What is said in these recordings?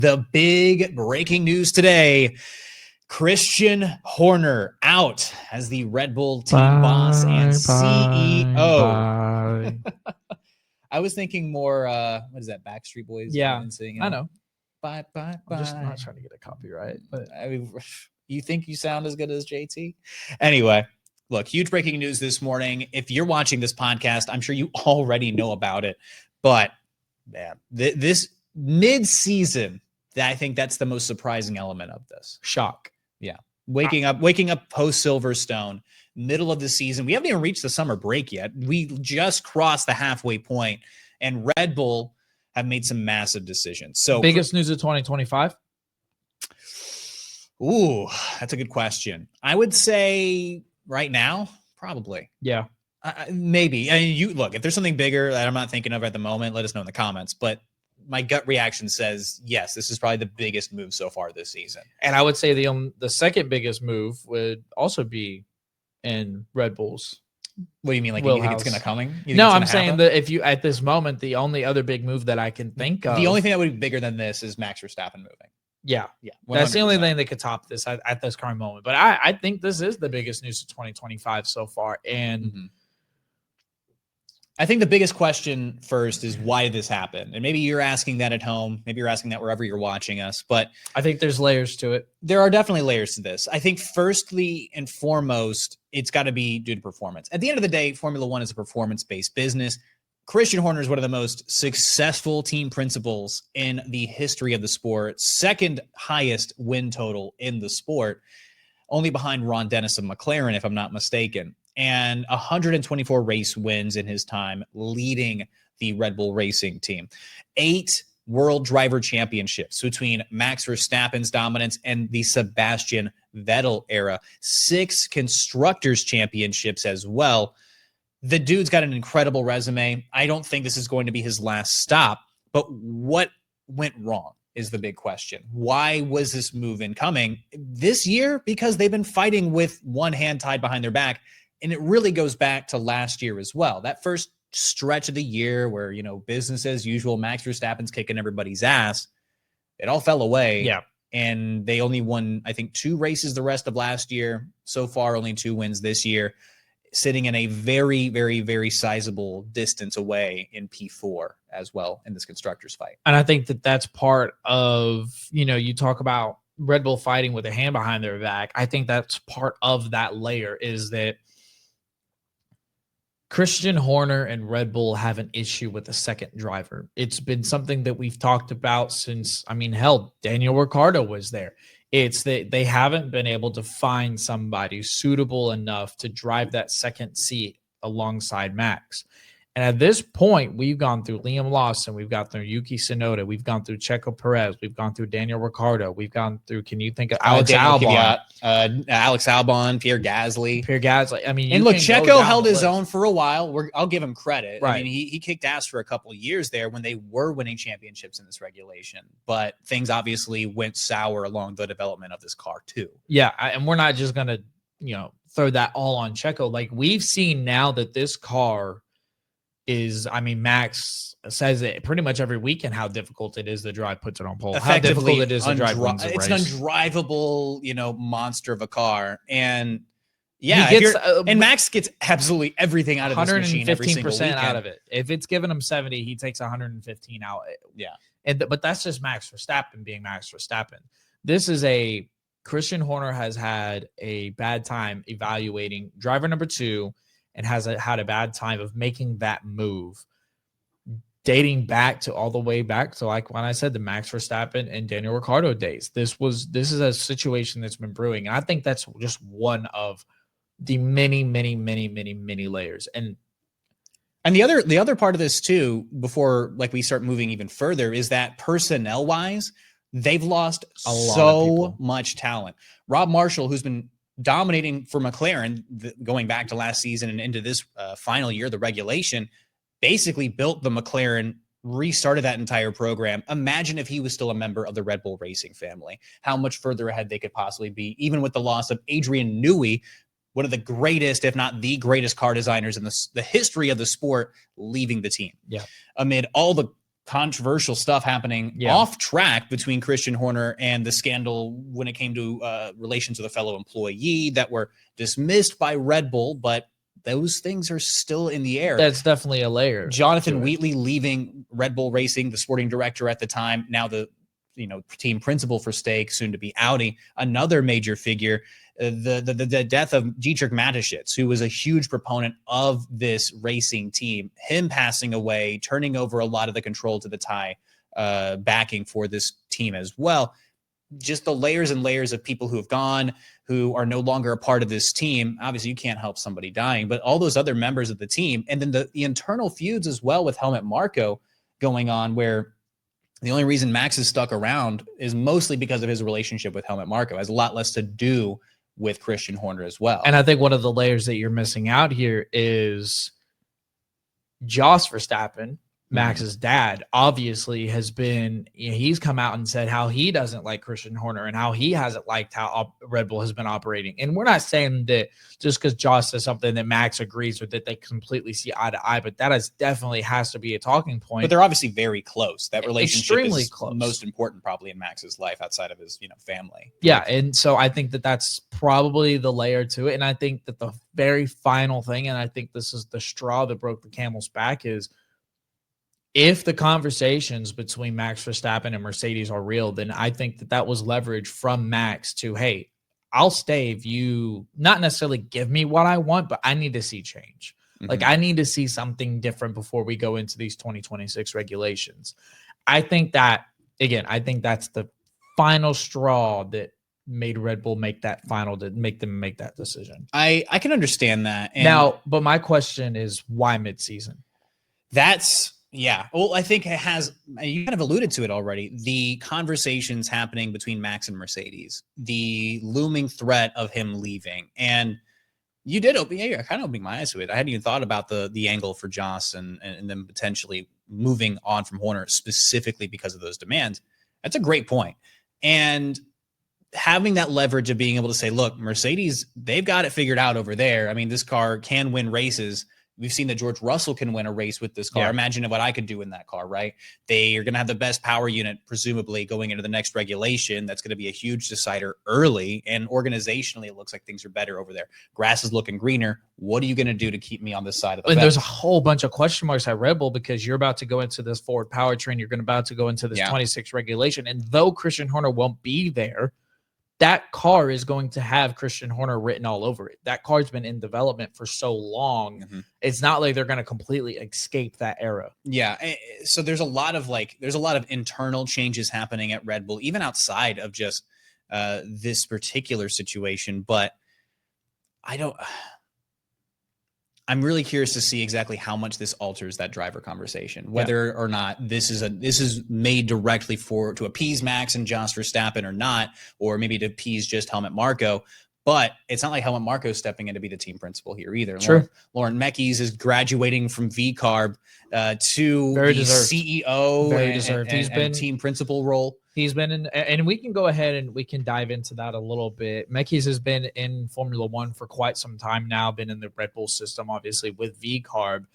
The big breaking news today, Christian Horner out as the Red Bull team boss and CEO. I was thinking more, what is that, Backstreet Boys? Yeah, singing, I know. Bye, bye, bye. I'm just not trying to get a copyright. But I mean, you think you sound as good as JT? Anyway, look, huge breaking news this morning. If you're watching this podcast, I'm sure you already know about it. But, man, this mid-season, I think that's the most surprising element of this. shock. Yeah. Waking up post Silverstone, middle of the season. We haven't even reached the summer break yet. We just crossed the halfway point, and Red Bull have made some massive decisions. So biggest news of 2025? Ooh, that's a good question. I would say right now, probably. Yeah. Maybe. I mean, you look, if there's something bigger that I'm not thinking of at the moment, let us know in the comments. But my gut reaction says, yes, this is probably the biggest move so far this season. And I would say the second biggest move would also be in Red Bull's. What do you mean? Like, you think it's going to coming? No, I'm saying that if you, at this moment, the only other big move that I can think of. The only thing that would be bigger than this is Max Verstappen moving. Yeah. 100%. That's the only thing that could top this at this current moment. But I think this is the biggest news of 2025 so far. And I think the biggest question first is why did this happen? And maybe you're asking that at home. Maybe you're asking that wherever you're watching us. But I think there's layers to it. There are definitely layers to this. I think firstly and foremost, it's got to be due to performance. At the end of the day, Formula One is a performance-based business. Christian Horner is one of the most successful team principals in the history of the sport. Second highest win total in the sport, only behind Ron Dennis of McLaren, if I'm not mistaken. And 124 race wins in his time leading the Red Bull Racing team. 8 World Driver Championships between Max Verstappen's dominance and the Sebastian Vettel era. 6 Constructors Championships as well. The dude's got an incredible resume. I don't think this is going to be his last stop, but what went wrong is the big question. Why was this move incoming this year? Because they've been fighting with one hand tied behind their back. And it really goes back to last year as well. That first stretch of the year where, business as usual, Max Verstappen's kicking everybody's ass. It all fell away. Yeah. And they only won, I think, 2 races the rest of last year. So far, only 2 wins this year, sitting in a very, very, very sizable distance away in P4 as well in this constructors fight. And I think that that's part of, you talk about Red Bull fighting with a hand behind their back. I think that's part of that layer is that Christian Horner and Red Bull have an issue with a second driver. It's been something that we've talked about since, Daniel Ricciardo was there. It's that they haven't been able to find somebody suitable enough to drive that second seat alongside Max. And at this point, we've gone through Liam Lawson, we've gone through Yuki Tsunoda, we've gone through Checo Perez, we've gone through Daniel Ricciardo, we've gone through, can you think of Alex Albon? Alex Albon, Pierre Gasly. And look, Checo held his own for a while. I'll give him credit. Right. He kicked ass for a couple of years there when they were winning championships in this regulation. But things obviously went sour along the development of this car too. Yeah, and we're not just going to, throw that all on Checo. Like we've seen now that this car is, Max says it pretty much every weekend how difficult it is to drive, puts it on pole. How difficult it is to drive wins a race. It's an undrivable, monster of a car. And and Max gets absolutely everything out of this machine every single weekend. 115% out of it. If it's giving him 70, he takes 115 out. Yeah. But that's just Max Verstappen being Max Verstappen. Christian Horner has had a bad time evaluating driver number 2 and has had a bad time of making that move, dating back to all the way back to, like when I said, the Max Verstappen and Daniel Ricciardo days. This is a situation that's been brewing. And I think that's just one of the many, many, many, many, many layers. And the other part of this too, before we start moving even further, is that personnel wise, they've lost so much talent. Rob Marshall, who's been dominating for McLaren going back to last season and into this final year, the regulation, basically built the McLaren, restarted that entire program. Imagine if he was still a member of the Red Bull Racing family, how much further ahead they could possibly be, even with the loss of Adrian Newey, one of the greatest, if not the greatest car designers in the history of the sport, leaving the team. Yeah. Amid all the controversial stuff happening off track between Christian Horner and the scandal when it came to relations with a fellow employee that were dismissed by Red Bull, but those things are still in the air. That's definitely a layer. Jonathan Wheatley leaving Red Bull Racing, the sporting director at the time, now the team principal for Stake, soon to be Audi, another major figure. The death of Dietrich Mateschitz, who was a huge proponent of this racing team, him passing away, turning over a lot of the control to the tie backing for this team as well. Just the layers and layers of people who have gone, who are no longer a part of this team. Obviously, you can't help somebody dying, but all those other members of the team, and then the internal feuds as well with Helmut Marko going on, where the only reason Max is stuck around is mostly because of his relationship with Helmut Marko. It has a lot less to do with Christian Horner as well. And I think one of the layers that you're missing out here is Jos Verstappen, Max's dad, obviously has been, he's come out and said how he doesn't like Christian Horner and how he hasn't liked how Red Bull has been operating. And we're not saying that just because Jos says something that Max agrees with, that they completely see eye to eye, but that definitely has to be a talking point. But they're obviously very close. That relationship extremely is close. Most important probably in Max's life outside of his, family. Yeah. And so I think that that's probably the layer to it. And I think that the very final thing, and I think this is the straw that broke the camel's back, is if the conversations between Max Verstappen and Mercedes are real, then I think that that was leverage from Max to, hey, I'll stay if you not necessarily give me what I want, but I need to see change. Like, I need to see something different before we go into these 2026 regulations. I think that, again, I think that's the final straw that made Red Bull make that make that decision. I can understand that. And now, but my question is, why midseason? Yeah. Well, I think you kind of alluded to it already. The conversations happening between Max and Mercedes, the looming threat of him leaving. And you did you're kind of opening my eyes to it. I hadn't even thought about the angle for Jos and them potentially moving on from Horner specifically because of those demands. That's a great point. And having that leverage of being able to say, look, Mercedes, they've got it figured out over there. I mean, this car can win races. We've seen that George Russell can win a race with this car. Yeah. Imagine what I could do in that car, right? They are going to have the best power unit, presumably, going into the next regulation. That's going to be a huge decider early. And organizationally, it looks like things are better over there. Grass is looking greener. What are you going to do to keep me on this side of the fence? There's a whole bunch of question marks at Red Bull because you're about to go into this Ford powertrain. You're about to go into this 26 regulation. And though Christian Horner won't be there, that car is going to have Christian Horner written all over it. That car's been in development for so long. It's not like they're going to completely escape that era. Yeah. So there's a lot of internal changes happening at Red Bull, even outside of just this particular situation. But I'm really curious to see exactly how much this alters that driver conversation, whether or not this is made directly to appease Max and Jos Verstappen or not, or maybe to appease just Helmut Marko. But it's not like Helmut Marko is stepping in to be the team principal here either. Sure. Lauren Mekies is graduating from VCarb to Very the deserved. CEO Very deserved. He's been team principal role. He's been in, and we can go ahead and we can dive into that a little bit. Mekies has been in Formula One for quite some time now, been in the Red Bull system, obviously, with VCarb.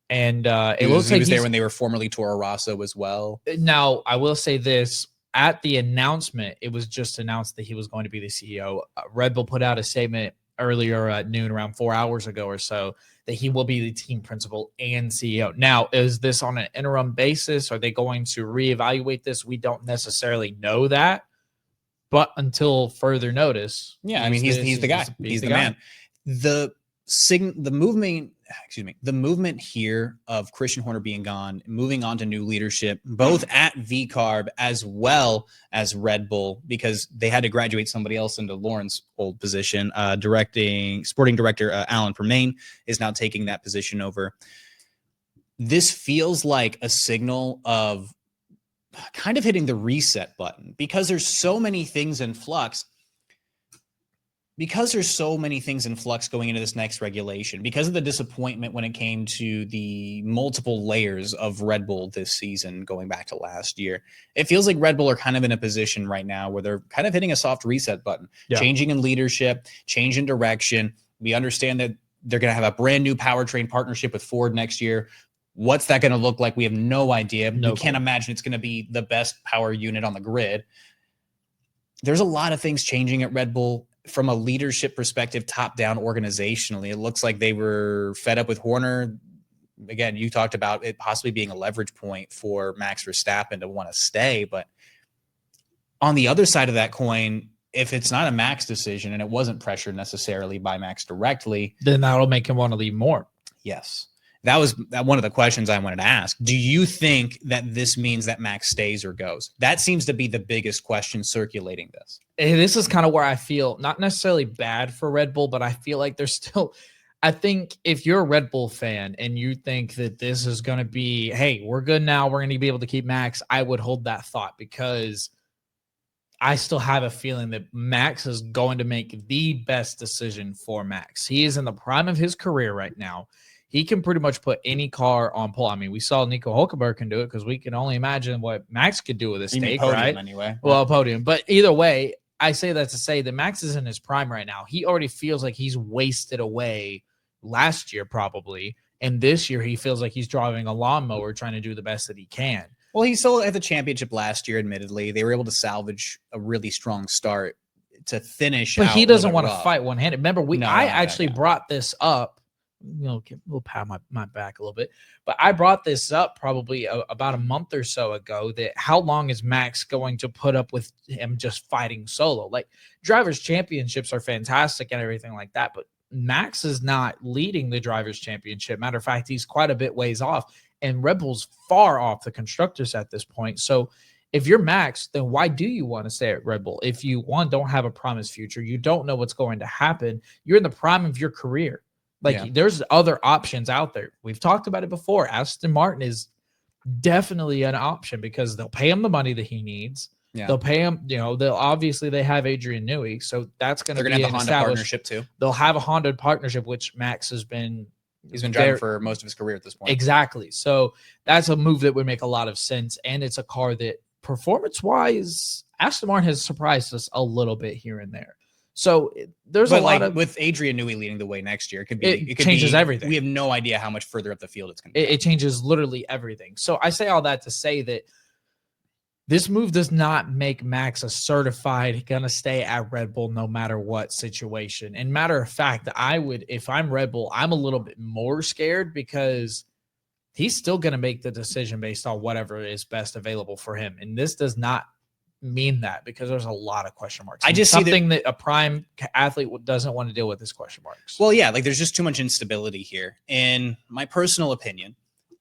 And it looks like he was there when they were formerly Toro Rosso as well. Now, I will say this. At the announcement, it was just announced that he was going to be the CEO. Red Bull put out a statement earlier at noon, around 4 hours ago or so, that he will be the team principal and CEO. Now, is this on an interim basis? Are they going to reevaluate this? We don't necessarily know that, but until further notice. Yeah, I mean, he's the guy. He's the man. The movement here of Christian Horner being gone, moving on to new leadership, both at VCarb as well as Red Bull, because they had to graduate somebody else into Lauren's old position. Sporting director Alan Permain is now taking that position over. This feels like a signal of kind of hitting the reset button because there's so many things in flux. Because there's so many things in flux going into this next regulation, because of the disappointment when it came to the multiple layers of Red Bull this season, going back to last year, it feels like Red Bull are kind of in a position right now where they're kind of hitting a soft reset button, changing in leadership, change in direction. We understand that they're going to have a brand new powertrain partnership with Ford next year. What's that going to look like? We have no idea. No we can't clue. imagine it's going to be the best power unit on the grid. There's a lot of things changing at Red Bull from a leadership perspective, top down organizationally. It looks like they were fed up with Horner. Again, you talked about it possibly being a leverage point for Max Verstappen to want to stay. But on the other side of that coin, if it's not a Max decision and it wasn't pressured necessarily by Max directly, then that'll make him want to leave more. yes. That was one of the questions I wanted to ask. Do you think that this means that Max stays or goes? That seems to be the biggest question circulating this. And this is kind of where I feel not necessarily bad for Red Bull, but I feel like there's still, I think if you're a Red Bull fan and you think that this is going to be, hey, we're good now, we're going to be able to keep Max, I would hold that thought, because I still have a feeling that Max is going to make the best decision for Max. He is in the prime of his career right now. He can pretty much put any car on pole. I mean, we saw Nico Hulkenberg can do it, because we can only imagine what Max could do with a stake, right? Anyway. Well, podium. But either way, I say that to say that Max is in his prime right now. He already feels like he's wasted away last year probably. And this year he feels like he's driving a lawnmower trying to do the best that he can. Well, he still at the championship last year, admittedly. They were able to salvage a really strong start to finish. But he doesn't want to fight one-handed. Remember, I actually brought this up. We'll pat my back a little bit, but I brought this up probably about a month or so ago, that how long is Max going to put up with him just fighting solo? Like, drivers' championships are fantastic and everything like that, but Max is not leading the drivers' championship. Matter of fact, he's quite a bit ways off, and Red Bull's far off the constructors at this point. So if you're Max, then why do you want to stay at Red Bull? If you, one, don't have a promised future, you don't know what's going to happen, you're in the prime of your career. Like, there's other options out there. We've talked about it before. Aston Martin is definitely an option, because they'll pay him the money that he needs. Yeah. They'll pay him, they have Adrian Newey. So that's going to be have a Honda partnership too. They'll have a Honda partnership, which Max he's been driving for most of his career at this point. Exactly. So that's a move that would make a lot of sense. And it's a car that performance-wise, Aston Martin has surprised us a little bit here and there. So there's a lot of, with Adrian Newey leading the way next year, it changes everything. We have no idea how much further up the field it's going to be. It changes literally everything. So I say all that to say that this move does not make Max a certified going to stay at Red Bull no matter what situation. And matter of fact, if I'm Red Bull, I'm a little bit more scared, because he's still going to make the decision based on whatever is best available for him. And this does not mean that, because there's a lot of question marks. I just something that a prime athlete doesn't want to deal with is question marks. Well, yeah, like there's just too much instability here. In my personal opinion,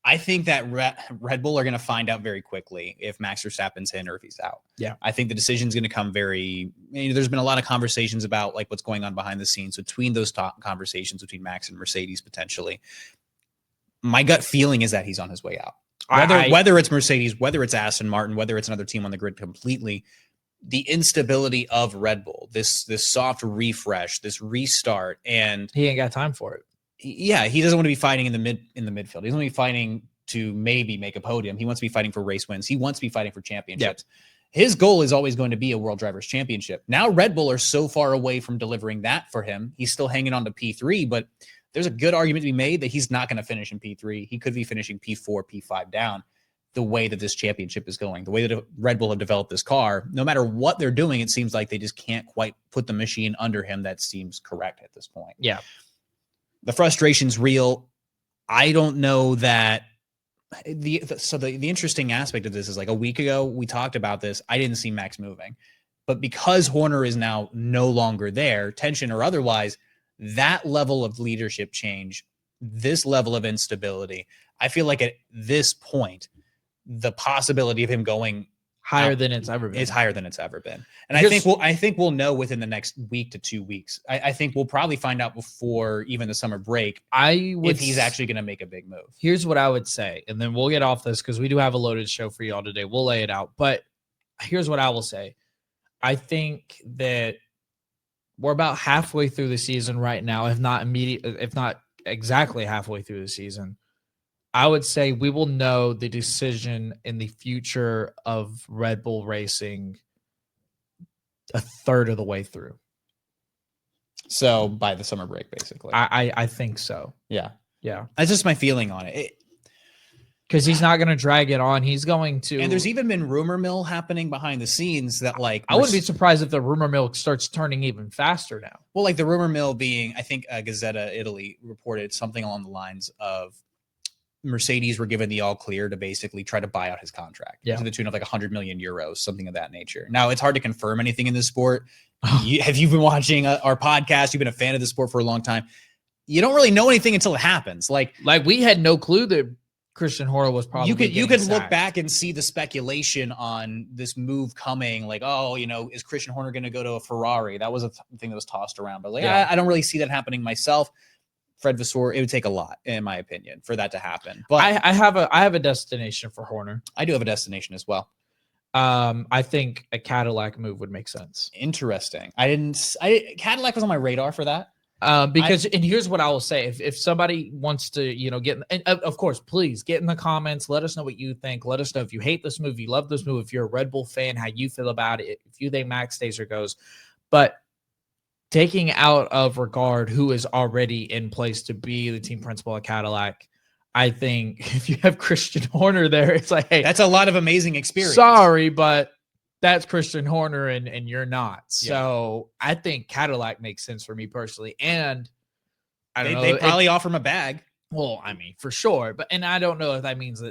I think that Red Bull are going to find out very quickly if Max Verstappen's in or if he's out. Yeah, I think the decision's going to come there's been a lot of conversations about like what's going on behind the scenes between those conversations between Max and Mercedes potentially. My gut feeling is that he's on his way out. Whether it's Mercedes, whether it's Aston Martin, whether it's another team on the grid completely, the instability of Red Bull, this soft refresh, this restart, and he ain't got time for it. Yeah, he doesn't want to be fighting in the midfield. He doesn't want to be fighting to maybe make a podium. He wants to be fighting for race wins. He wants to be fighting for championships. Yep. His goal is always going to be a World Drivers' Championship. Now Red Bull are so far away from delivering that for him. He's still hanging on to P3, but there's a good argument to be made that he's not going to finish in P3. He could be finishing P4, P5 down. The way that this championship is going, the way that Red Bull have developed this car, no matter what they're doing, it seems like they just can't quite put the machine under him. That seems correct at this point. Yeah. The frustration's real. I don't know that the interesting aspect of this is, like, a week ago, we talked about this. I didn't see Max moving, but because Horner is now no longer there, tension or otherwise, that level of leadership change, this level of instability, I feel like at this point, the possibility of him going higher than it's ever been. It's higher than it's ever been. And I think we'll know within the next week to 2 weeks. I think we'll probably find out before even the summer break if he's actually going to make a big move. Here's what I would say, and then we'll get off this because we do have a loaded show for y'all today. We'll lay it out. But here's what I will say. I think that we're about halfway through the season right now, if not exactly halfway through the season. I would say we will know the decision in the future of Red Bull Racing a third of the way through. So by the summer break, basically. I think so. Yeah. Yeah. That's just my feeling on it. because he's not going to drag it on. He's going to. And there's even been rumor mill happening behind the scenes that like I wouldn't be surprised if the rumor mill starts turning even faster now. Well, like the rumor mill being, I think Gazzetta Italy reported something along the lines of Mercedes were given the all clear to basically try to buy out his contract to the tune of like 100 million euros, something of that nature. Now, it's hard to confirm anything in this sport. Have you been watching our podcast? You've been a fan of the sport for a long time. You don't really know anything until it happens. Like we had no clue that Christian Horner was probably you could look back and see the speculation on this move coming. Like, oh, is Christian Horner going to go to a Ferrari? That was a thing that was tossed around. But like, I don't really see that happening myself. Fred Vasseur, it would take a lot, in my opinion, for that to happen. But I have a destination for Horner. I do have a destination as well. I think a Cadillac move would make sense. Interesting. Cadillac was on my radar for that. Because and here's what I will say: if somebody wants to, get, and of course, please get in the comments. Let us know what you think. Let us know if you hate this movie, love this movie, if you're a Red Bull fan, how you feel about it, if you think Max stays or goes. But taking out of regard who is already in place to be the team principal at Cadillac, I think if you have Christian Horner there, it's like, hey, that's a lot of amazing experience. Sorry, but that's Christian Horner and you're not. So I think Cadillac makes sense for me personally. And I don't know. They probably offer him a bag. Well, I mean, for sure. And I don't know if that means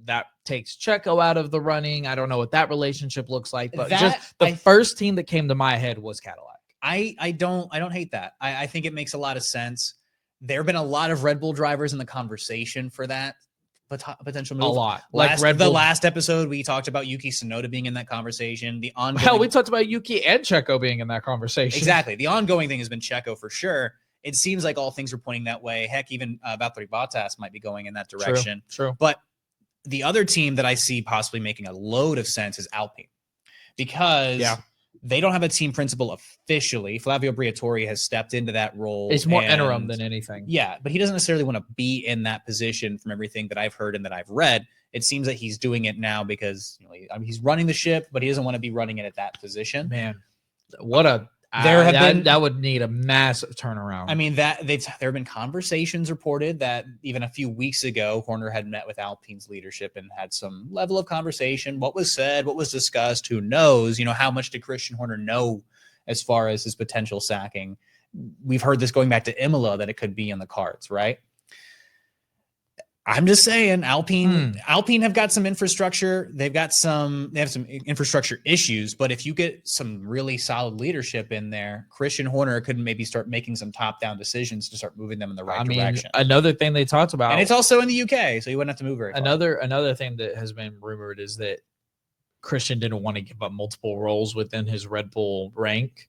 that takes Checo out of the running. I don't know what that relationship looks like. But just the first team that came to my head was Cadillac. I don't hate that. I think it makes a lot of sense. There have been a lot of Red Bull drivers in the conversation for that potential move. A lot. The last episode, we talked about Yuki Tsunoda being in that conversation. We talked about Yuki and Checo being in that conversation. Exactly. The ongoing thing has been Checo for sure. It seems like all things are pointing that way. Heck, even Valtteri Bottas might be going in that direction. True. But the other team that I see possibly making a load of sense is Alpine, because they don't have a team principal officially. Flavio Briatore has stepped into that role. It's more interim than anything. Yeah, but he doesn't necessarily want to be in that position from everything that I've heard and that I've read. It seems that he's doing it now because he's running the ship, but he doesn't want to be running it at that position. Man, that would need a massive turnaround. I mean, there have been conversations reported that even a few weeks ago, Horner had met with Alpine's leadership and had some level of conversation. What was said, what was discussed, who knows? How much did Christian Horner know as far as his potential sacking? We've heard this going back to Imola that it could be in the cards, right? I'm just saying, Alpine have got some infrastructure. They have some infrastructure issues, but if you get some really solid leadership in there, Christian Horner could maybe start making some top-down decisions to start moving them in the right direction. Another thing they talked about, and it's also in the UK, so you wouldn't have to move very far. Another thing that has been rumored is that Christian didn't want to give up multiple roles within his Red Bull rank.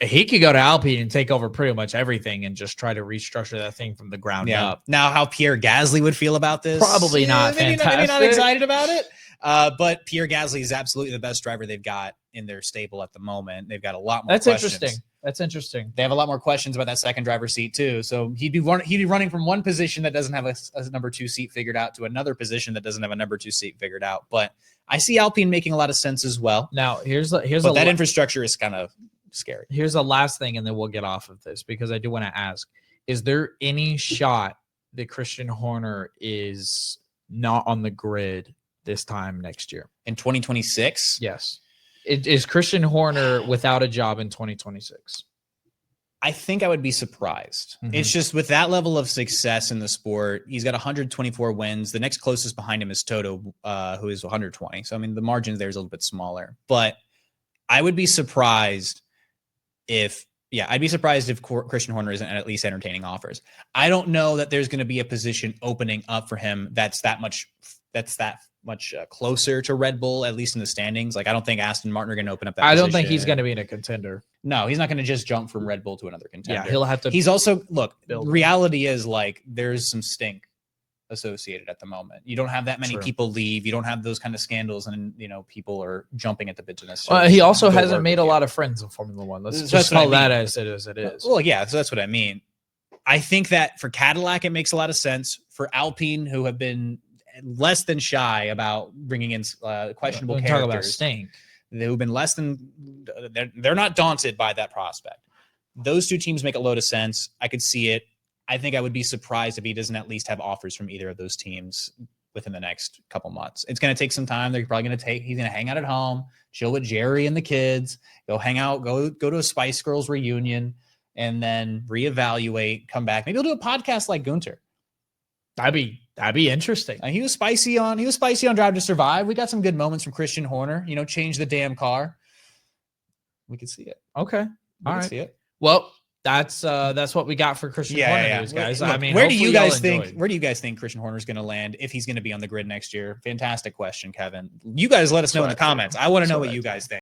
He could go to Alpine and take over pretty much everything and just try to restructure that thing from the ground up. Now, how Pierre Gasly would feel about this? Probably not. Maybe not excited about it. But Pierre Gasly is absolutely the best driver they've got in their stable at the moment. They've got a lot more questions. That's interesting. They have a lot more questions about that second driver seat too. So he'd be running from one position that doesn't have a number 2 seat figured out to another position that doesn't have a number 2 seat figured out. But I see Alpine making a lot of sense as well. Now, that infrastructure is kind of scary. Here's the last thing, and then we'll get off of this because I do want to ask: is there any shot that Christian Horner is not on the grid this time next year in 2026? Yes. Is Christian Horner without a job in 2026? I think I would be surprised. Mm-hmm. It's just with that level of success in the sport, he's got 124 wins. The next closest behind him is Toto, who is 120. So, I mean, the margin there is a little bit smaller. But I would be surprised I'd be surprised if Christian Horner isn't at least entertaining offers. I don't know that there's going to be a position opening up for him that's that much closer to Red Bull, at least in the standings. Like, I don't think Aston Martin are going to open up that position. I don't think he's going to be in a contender. No, he's not going to just jump from Red Bull to another contender. Yeah, he'll have to. He's also, reality is like there's some stink associated at the moment. You don't have that many people leave. You don't have those kind of scandals, and people are jumping at the bit to necessarily. He also hasn't made a lot of friends in Formula One. Let's just call that as it is. Well, yeah, so that's what I mean. I think that for Cadillac, it makes a lot of sense. For Alpine, who have been less than shy about bringing in questionable characters, talk about stink. They've been less than. They're not daunted by that prospect. Those two teams make a load of sense. I could see it. I think I would be surprised if he doesn't at least have offers from either of those teams within the next couple months. It's going to take some time. He's going to hang out at home, chill with Jerry and the kids, go hang out, go to a Spice Girls reunion, and then reevaluate, come back. Maybe he'll do a podcast like Gunter. That'd be interesting. He was spicy on Drive to Survive. We got some good moments from Christian Horner, change the damn car. We could see it. Okay. All right. See it. Well, that's what we got for Christian Horner news, guys. Look, I mean, where do you guys think Christian Horner is going to land if he's going to be on the grid next year? Fantastic question, Kevin. You guys let us know in the comments. I want to know what you guys think.